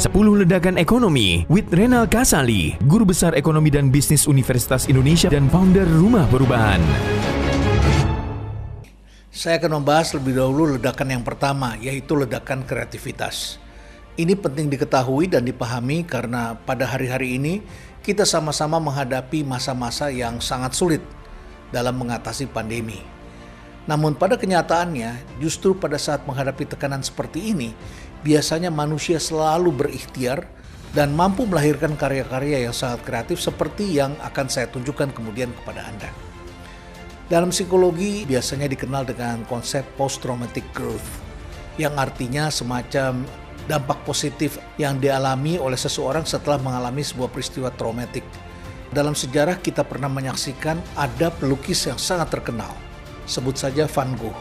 10 ledakan ekonomi with Renal Kasali, Guru Besar Ekonomi dan Bisnis Universitas Indonesia dan founder Rumah Perubahan. Saya akan membahas lebih dahulu ledakan yang pertama, yaitu ledakan kreativitas. Ini penting diketahui dan dipahami karena pada hari-hari ini kita sama-sama menghadapi masa-masa yang sangat sulit dalam mengatasi pandemi. Namun pada kenyataannya, justru pada saat menghadapi tekanan seperti ini, biasanya manusia selalu berikhtiar dan mampu melahirkan karya-karya yang sangat kreatif seperti yang akan saya tunjukkan kemudian kepada Anda. Dalam psikologi biasanya dikenal dengan konsep post-traumatic growth, yang artinya semacam dampak positif yang dialami oleh seseorang setelah mengalami sebuah peristiwa traumatik. Dalam sejarah kita pernah menyaksikan ada pelukis yang sangat terkenal, sebut saja Van Gogh.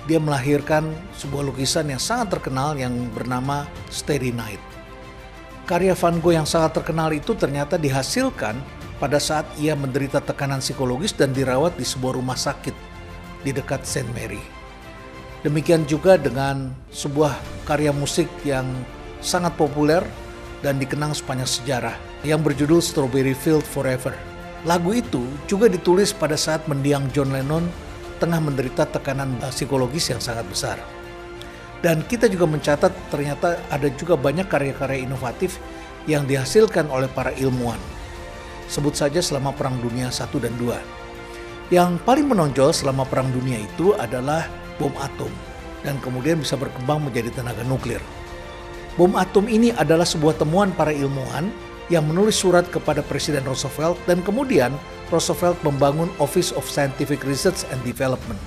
Dia melahirkan sebuah lukisan yang sangat terkenal yang bernama Starry Night. Karya Van Gogh yang sangat terkenal itu ternyata dihasilkan pada saat ia menderita tekanan psikologis dan dirawat di sebuah rumah sakit di dekat Saint Mary. Demikian juga dengan sebuah karya musik yang sangat populer dan dikenang sepanjang sejarah yang berjudul Strawberry Fields Forever. Lagu itu juga ditulis pada saat mendiang John Lennon tengah menderita tekanan psikologis yang sangat besar. Dan kita juga mencatat ternyata ada juga banyak karya-karya inovatif yang dihasilkan oleh para ilmuwan. Sebut saja selama Perang Dunia I dan II. Yang paling menonjol selama Perang Dunia itu adalah bom atom dan kemudian bisa berkembang menjadi tenaga nuklir. Bom atom ini adalah sebuah temuan para ilmuwan yang menulis surat kepada Presiden Roosevelt dan kemudian Roosevelt membangun Office of Scientific Research and Development.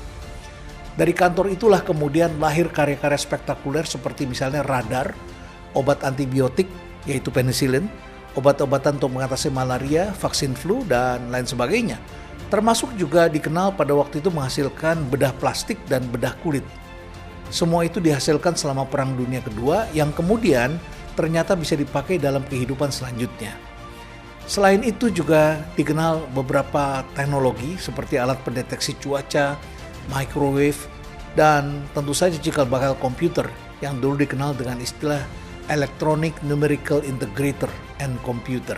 Dari kantor itulah kemudian lahir karya-karya spektakuler seperti misalnya radar, obat antibiotik yaitu penicillin, obat-obatan untuk mengatasi malaria, vaksin flu, dan lain sebagainya. Termasuk juga dikenal pada waktu itu menghasilkan bedah plastik dan bedah kulit. Semua itu dihasilkan selama Perang Dunia Kedua yang kemudian ternyata bisa dipakai dalam kehidupan selanjutnya. Selain itu juga dikenal beberapa teknologi seperti alat pendeteksi cuaca, microwave, dan tentu saja cikal bakal komputer yang dulu dikenal dengan istilah Electronic Numerical Integrator and Computer.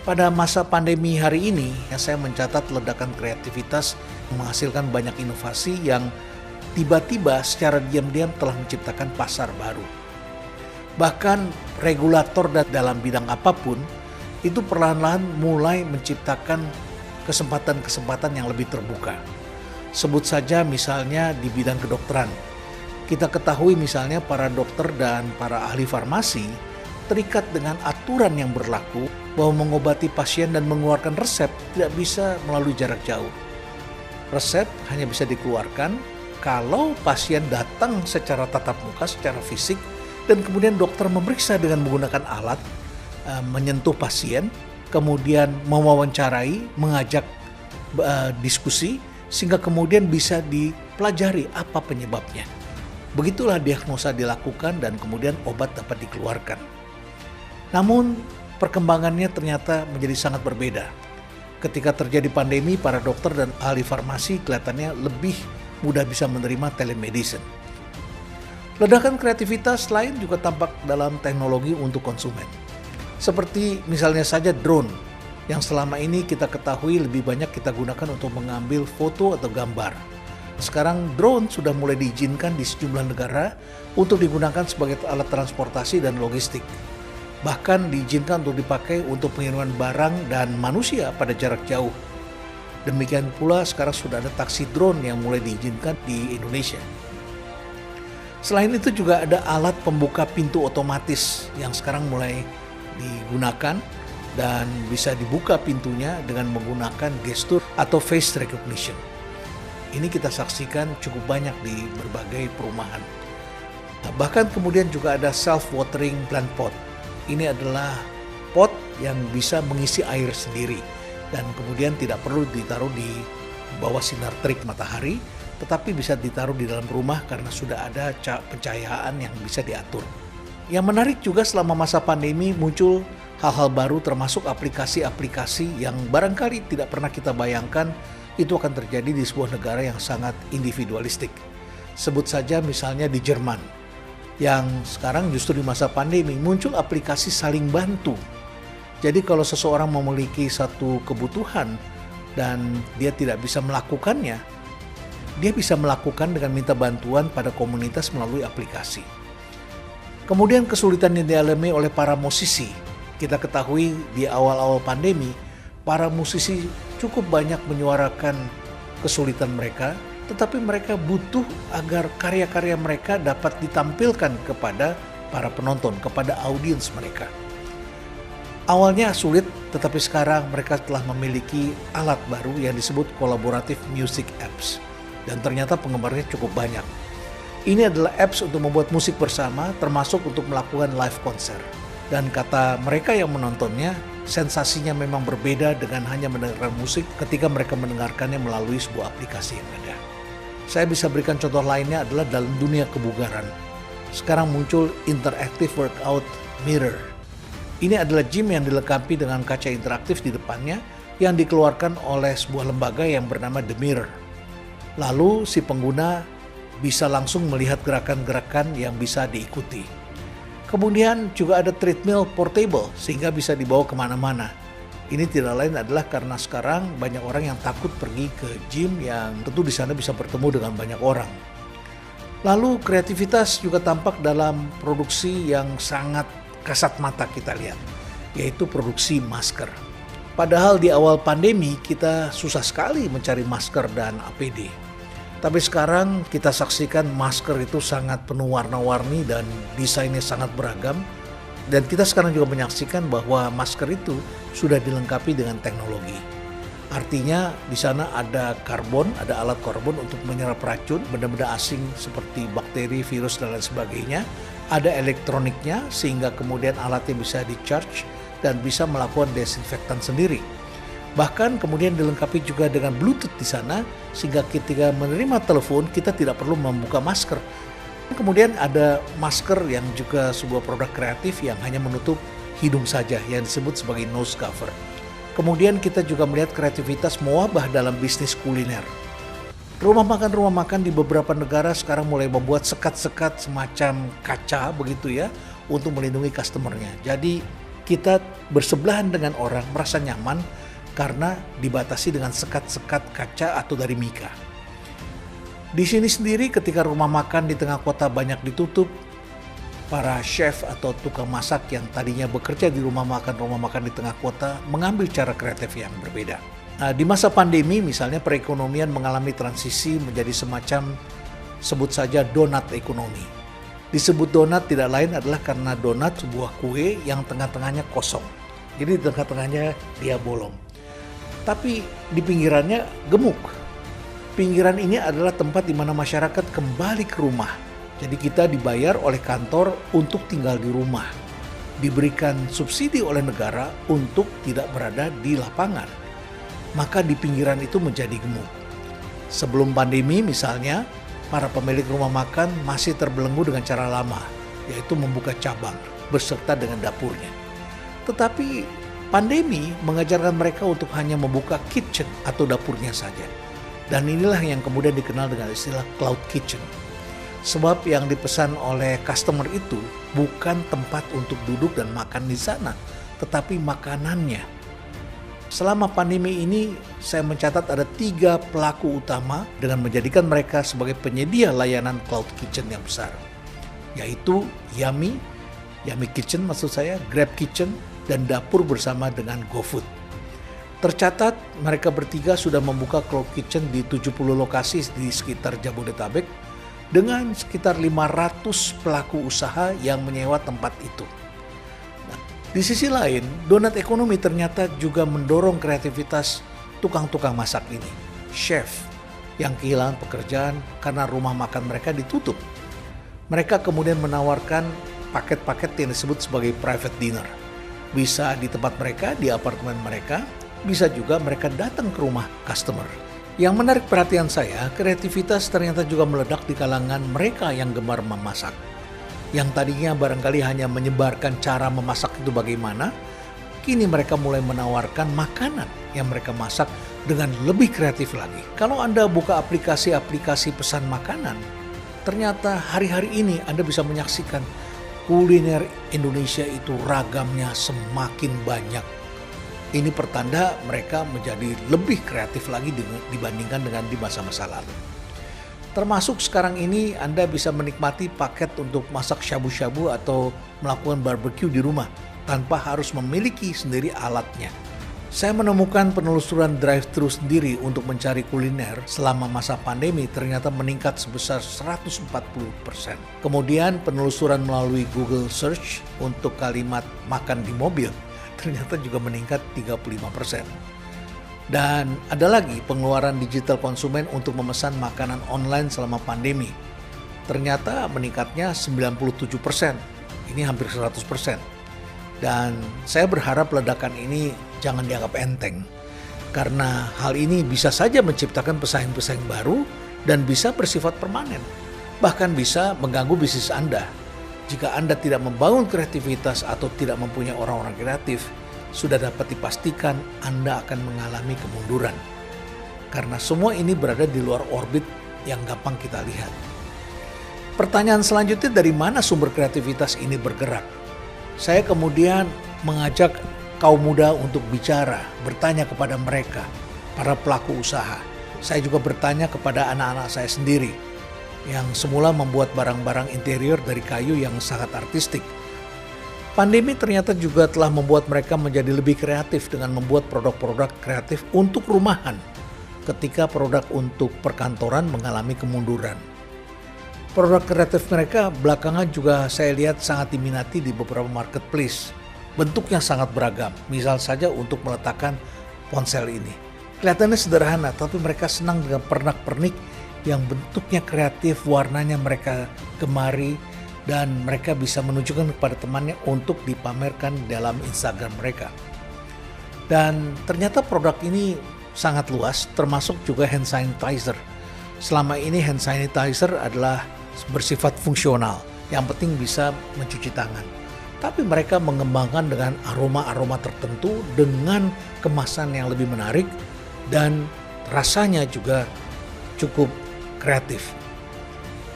Pada masa pandemi hari ini, saya mencatat ledakan kreativitas menghasilkan banyak inovasi yang tiba-tiba secara diam-diam telah menciptakan pasar baru. Bahkan regulator dalam bidang apapun itu perlahan-lahan mulai menciptakan kesempatan-kesempatan yang lebih terbuka. Sebut saja misalnya di bidang kedokteran. Kita ketahui misalnya para dokter dan para ahli farmasi terikat dengan aturan yang berlaku bahwa mengobati pasien dan mengeluarkan resep tidak bisa melalui jarak jauh. Resep hanya bisa dikeluarkan kalau pasien datang secara tatap muka, secara fisik, dan kemudian dokter memeriksa dengan menggunakan alat, menyentuh pasien, kemudian mewawancarai, mengajak diskusi, sehingga kemudian bisa dipelajari apa penyebabnya. Begitulah diagnosa dilakukan dan kemudian obat dapat dikeluarkan. Namun perkembangannya ternyata menjadi sangat berbeda. Ketika terjadi pandemi, para dokter dan ahli farmasi kelihatannya lebih mudah bisa menerima telemedicine. Ledakan kreativitas lain juga tampak dalam teknologi untuk konsumen. Seperti misalnya saja drone, yang selama ini kita ketahui lebih banyak kita gunakan untuk mengambil foto atau gambar. Sekarang drone sudah mulai diizinkan di sejumlah negara untuk digunakan sebagai alat transportasi dan logistik. Bahkan diizinkan untuk dipakai untuk pengiriman barang dan manusia pada jarak jauh. Demikian pula sekarang sudah ada taksi drone yang mulai diizinkan di Indonesia. Selain itu juga ada alat pembuka pintu otomatis yang sekarang mulai digunakan dan bisa dibuka pintunya dengan menggunakan gestur atau face recognition. Ini kita saksikan cukup banyak di berbagai perumahan. Bahkan kemudian juga ada self-watering plant pot. Ini adalah pot yang bisa mengisi air sendiri dan kemudian tidak perlu ditaruh di bawah sinar terik matahari, tetapi bisa ditaruh di dalam rumah karena sudah ada pencahayaan yang bisa diatur. Yang menarik juga selama masa pandemi muncul hal-hal baru termasuk aplikasi-aplikasi yang barangkali tidak pernah kita bayangkan itu akan terjadi di sebuah negara yang sangat individualistik. Sebut saja misalnya di Jerman. yang sekarang justru di masa pandemi muncul aplikasi saling bantu. Jadi kalau seseorang memiliki satu kebutuhan dan dia tidak bisa melakukannya, dia bisa melakukan dengan minta bantuan pada komunitas melalui aplikasi. Kemudian kesulitan yang dialami oleh para musisi. Kita ketahui di awal-awal pandemi, para musisi cukup banyak menyuarakan kesulitan mereka, tetapi mereka butuh agar karya-karya mereka dapat ditampilkan kepada para penonton, kepada audiens mereka. Awalnya sulit, tetapi sekarang mereka telah memiliki alat baru yang disebut Collaborative Music Apps. Dan ternyata penggemarnya cukup banyak. Ini adalah apps untuk membuat musik bersama, termasuk untuk melakukan live konser. Dan kata mereka yang menontonnya, sensasinya memang berbeda dengan hanya mendengarkan musik ketika mereka mendengarkannya melalui sebuah aplikasi yang ada. Saya bisa berikan contoh lainnya adalah dalam dunia kebugaran. Sekarang muncul Interactive Workout Mirror. Ini adalah gym yang dilengkapi dengan kaca interaktif di depannya yang dikeluarkan oleh sebuah lembaga yang bernama The Mirror. Lalu si pengguna bisa langsung melihat gerakan-gerakan yang bisa diikuti. Kemudian juga ada treadmill portable sehingga bisa dibawa kemana-mana. Ini tidak lain adalah karena sekarang banyak orang yang takut pergi ke gym yang tentu di sana bisa bertemu dengan banyak orang. Lalu kreativitas juga tampak dalam produksi yang sangat kasat mata kita lihat, yaitu produksi masker. Padahal di awal pandemi kita susah sekali mencari masker dan APD. Tapi sekarang kita saksikan masker itu sangat penuh warna-warni dan desainnya sangat beragam. Dan kita sekarang juga menyaksikan bahwa masker itu sudah dilengkapi dengan teknologi. Artinya di sana ada karbon, ada alat karbon untuk menyerap racun, benda-benda asing seperti bakteri, virus, dan lain sebagainya. Ada elektroniknya sehingga kemudian alatnya bisa di-charge dan bisa melakukan desinfektan sendiri. Bahkan kemudian dilengkapi juga dengan Bluetooth di sana sehingga ketika menerima telepon kita tidak perlu membuka masker. Kemudian ada masker yang juga sebuah produk kreatif yang hanya menutup hidung saja yang disebut sebagai nose cover. Kemudian kita juga melihat kreativitas mewabah dalam bisnis kuliner. Rumah makan di beberapa negara sekarang mulai membuat sekat-sekat semacam kaca begitu ya untuk melindungi customernya. Jadi kita bersebelahan dengan orang merasa nyaman karena dibatasi dengan sekat-sekat kaca atau dari mika. Di sini sendiri ketika rumah makan di tengah kota banyak ditutup, para chef atau tukang masak yang tadinya bekerja di rumah makan di tengah kota mengambil cara kreatif yang berbeda. Di masa pandemi misalnya perekonomian mengalami transisi menjadi semacam sebut saja donat ekonomi. Disebut donat tidak lain adalah karena donat sebuah kue yang tengah-tengahnya kosong. Jadi di tengah-tengahnya dia bolong. Tapi di pinggirannya gemuk. Pinggiran ini adalah tempat di mana masyarakat kembali ke rumah. Jadi kita dibayar oleh kantor untuk tinggal di rumah. Diberikan subsidi oleh negara untuk tidak berada di lapangan. Maka di pinggiran itu menjadi gemuk. Sebelum pandemi misalnya, para pemilik rumah makan masih terbelenggu dengan cara lama, yaitu membuka cabang beserta dengan dapurnya. Tetapi pandemi mengajarkan mereka untuk hanya membuka kitchen atau dapurnya saja. Dan inilah yang kemudian dikenal dengan istilah cloud kitchen. Sebab yang dipesan oleh customer itu bukan tempat untuk duduk dan makan di sana, tetapi makanannya. Selama pandemi ini, saya mencatat ada 3 pelaku utama dengan menjadikan mereka sebagai penyedia layanan cloud kitchen yang besar. Yaitu Yummy Kitchen maksud saya, Grab Kitchen, dan Dapur bersama dengan GoFood. Tercatat mereka bertiga sudah membuka cloud kitchen di 70 lokasi di sekitar Jabodetabek dengan sekitar 500 pelaku usaha yang menyewa tempat itu. Nah, di sisi lain, donat ekonomi ternyata juga mendorong kreativitas tukang-tukang masak ini. Chef yang kehilangan pekerjaan karena rumah makan mereka ditutup. Mereka kemudian menawarkan paket-paket yang disebut sebagai private dinner. Bisa di tempat mereka, di apartemen mereka, bisa juga mereka datang ke rumah customer. Yang menarik perhatian saya, kreativitas ternyata juga meledak di kalangan mereka yang gemar memasak. Yang tadinya barangkali hanya menyebarkan cara memasak itu bagaimana, kini mereka mulai menawarkan makanan yang mereka masak dengan lebih kreatif lagi. Kalau Anda buka aplikasi-aplikasi pesan makanan, ternyata hari-hari ini Anda bisa menyaksikan kuliner Indonesia itu ragamnya semakin banyak. Ini pertanda mereka menjadi lebih kreatif lagi dibandingkan dengan di masa-masa lalu. Termasuk sekarang ini Anda bisa menikmati paket untuk masak syabu-syabu atau melakukan barbecue di rumah tanpa harus memiliki sendiri alatnya. Saya menemukan penelusuran drive-thru sendiri untuk mencari kuliner selama masa pandemi ternyata meningkat sebesar 140%. Kemudian penelusuran melalui Google Search untuk kalimat makan di mobil ternyata juga meningkat 35%. Dan ada lagi pengeluaran digital konsumen untuk memesan makanan online selama pandemi. Ternyata meningkatnya 97%. Ini hampir 100%. Dan saya berharap ledakan ini jangan dianggap enteng. Karena hal ini bisa saja menciptakan pesaing-pesaing baru dan bisa bersifat permanen. Bahkan bisa mengganggu bisnis Anda. Jika Anda tidak membangun kreativitas atau tidak mempunyai orang-orang kreatif, sudah dapat dipastikan Anda akan mengalami kemunduran. Karena semua ini berada di luar orbit yang gampang kita lihat. Pertanyaan selanjutnya, dari mana sumber kreativitas ini bergerak? Saya kemudian mengajak kaum muda untuk bicara, bertanya kepada mereka, para pelaku usaha. Saya juga bertanya kepada anak-anak saya sendiri, yang semula membuat barang-barang interior dari kayu yang sangat artistik. Pandemi ternyata juga telah membuat mereka menjadi lebih kreatif dengan membuat produk-produk kreatif untuk rumahan ketika produk untuk perkantoran mengalami kemunduran. Produk kreatif mereka belakangan juga saya lihat sangat diminati di beberapa marketplace. Bentuknya sangat beragam, misal saja untuk meletakkan ponsel ini. Kelihatannya sederhana, tapi mereka senang dengan pernak-pernik yang bentuknya kreatif, warnanya mereka gemari, dan mereka bisa menunjukkan kepada temannya untuk dipamerkan dalam Instagram mereka. Dan ternyata produk ini sangat luas, termasuk juga hand sanitizer. Selama ini hand sanitizer adalah bersifat fungsional, yang penting bisa mencuci tangan. Tapi mereka mengembangkan dengan aroma-aroma tertentu dengan kemasan yang lebih menarik dan rasanya juga cukup kreatif.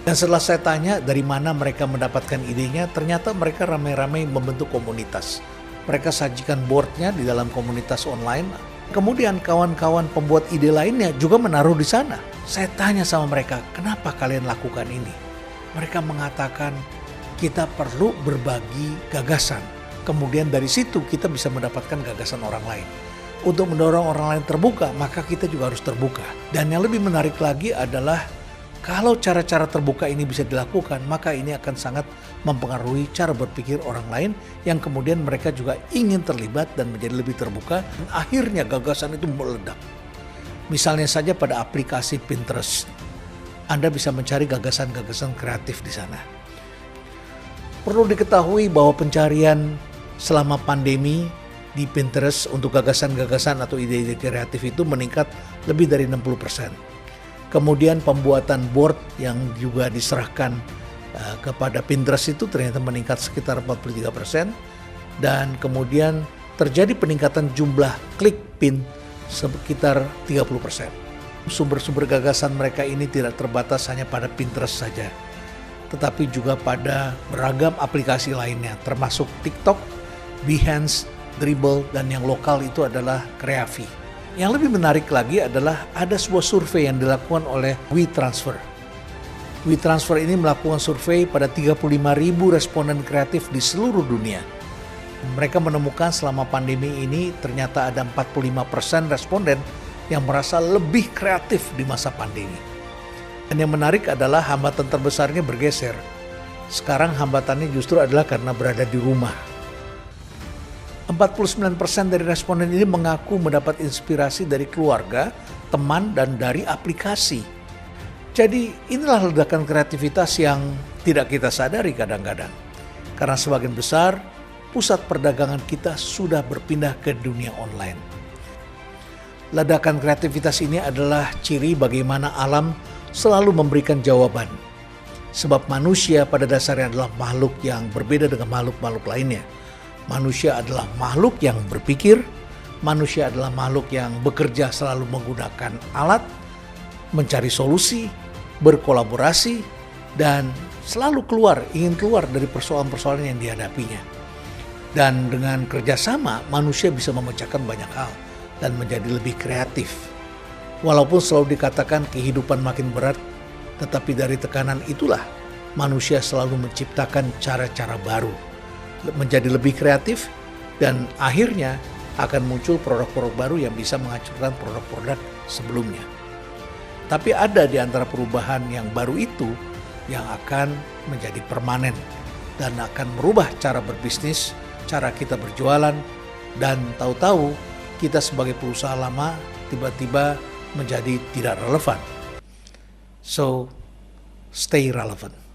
Dan setelah saya tanya dari mana mereka mendapatkan idenya, ternyata mereka ramai-ramai membentuk komunitas. Mereka sajikan boardnya di dalam komunitas online. Kemudian kawan-kawan pembuat ide lainnya juga menaruh di sana. Saya tanya sama mereka, kenapa kalian lakukan ini? Mereka mengatakan, kita perlu berbagi gagasan. Kemudian dari situ kita bisa mendapatkan gagasan orang lain. Untuk mendorong orang lain terbuka, maka kita juga harus terbuka. Dan yang lebih menarik lagi adalah kalau cara-cara terbuka ini bisa dilakukan, maka ini akan sangat mempengaruhi cara berpikir orang lain yang kemudian mereka juga ingin terlibat dan menjadi lebih terbuka. Dan akhirnya gagasan itu meledak. Misalnya saja pada aplikasi Pinterest, Anda bisa mencari gagasan-gagasan kreatif di sana. Perlu diketahui bahwa pencarian selama pandemi di Pinterest untuk gagasan-gagasan atau ide-ide kreatif itu meningkat lebih dari 60%. Kemudian pembuatan board yang juga diserahkan kepada Pinterest itu ternyata meningkat sekitar 43%. Dan kemudian terjadi peningkatan jumlah klik pin sekitar 30%. Sumber-sumber gagasan mereka ini tidak terbatas hanya pada Pinterest saja, tetapi juga pada beragam aplikasi lainnya, termasuk TikTok, Behance, Dribbble, dan yang lokal itu adalah Kreavi. Yang lebih menarik lagi adalah ada sebuah survei yang dilakukan oleh WeTransfer. WeTransfer ini melakukan survei pada 35.000 responden kreatif di seluruh dunia. Mereka menemukan selama pandemi ini ternyata ada 45% responden yang merasa lebih kreatif di masa pandemi. Dan yang menarik adalah hambatan terbesarnya bergeser. Sekarang hambatannya justru adalah karena berada di rumah. 49% dari responden ini mengaku mendapat inspirasi dari keluarga, teman, dan dari aplikasi. Jadi inilah ledakan kreativitas yang tidak kita sadari kadang-kadang. Karena sebagian besar pusat perdagangan kita sudah berpindah ke dunia online. Ledakan kreativitas ini adalah ciri bagaimana alam selalu memberikan jawaban. Sebab manusia pada dasarnya adalah makhluk yang berbeda dengan makhluk-makhluk lainnya. Manusia adalah makhluk yang berpikir, manusia adalah makhluk yang bekerja selalu menggunakan alat, mencari solusi, berkolaborasi, dan selalu ingin keluar dari persoalan-persoalan yang dihadapinya. Dan dengan kerjasama, manusia bisa memecahkan banyak hal dan menjadi lebih kreatif. Walaupun selalu dikatakan kehidupan makin berat, tetapi dari tekanan itulah manusia selalu menciptakan cara-cara baru, menjadi lebih kreatif, dan akhirnya akan muncul produk-produk baru yang bisa menghancurkan produk-produk sebelumnya. Tapi ada di antara perubahan yang baru itu yang akan menjadi permanen dan akan merubah cara berbisnis, cara kita berjualan, dan tahu-tahu kita sebagai perusahaan lama tiba-tiba menjadi tidak relevan. So, stay relevant.